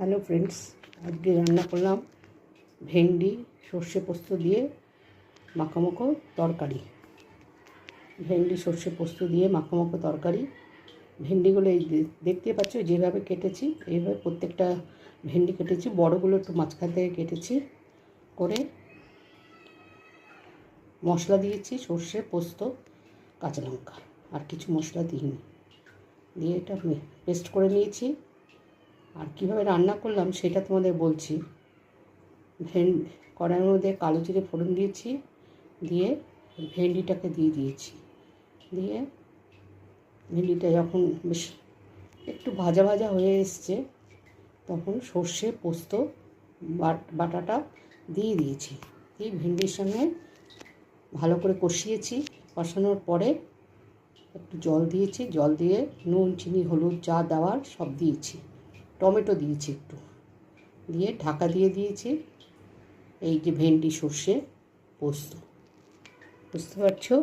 Hello friends, আজকে রান্না করলাম ভেন্ডি সর্ষে পোস্ত দিয়ে মাখামাখো তরকারি। ভেন্ডি সর্ষে পোস্ত দিয়ে মাখামাখো তরকারি। ভেন্ডিগুলো এই দেখতে পাচ্ছ যেভাবে কেটেছি, এইভাবে প্রত্যেকটা ভেন্ডি কেটেছি। বড়গুলো একটু মাঝখান থেকে কেটেছি করে মশলা দিয়েছি, সর্ষে পোস্ত কাঁচা লঙ্কা, আর কিছু মশলা দিইনি। দিয়ে এটা পেস্ট করে নিয়েছি। আর কীভাবে রান্না করলাম সেটা তোমাদের বলছি। কড়াইয়ের মধ্যে কালো জিরে ফোড়ন দিয়েছি, দিয়ে ভেন্ডিটাকে দিয়ে দিয়েছি। দিয়ে ভেন্ডিটা যখন বেশ একটু ভাজা ভাজা হয়ে এসছে, তখন সর্ষে পোস্ত বাটাটা দিয়ে দিয়েছি। দিয়ে ভেন্ডির সঙ্গে ভালো করে কষিয়েছি। কষানোর পরে একটু জল দিয়েছি, জল দিয়ে নুন চিনি হলুদ যা দেওয়ার সব দিয়েছি। টমেটো দিয়েছি একটু, দিয়ে ঢাকা দিয়ে দিয়েছি। এই যে ভেন্ডি সর্ষে পোস্ত, বুঝতে পারছো?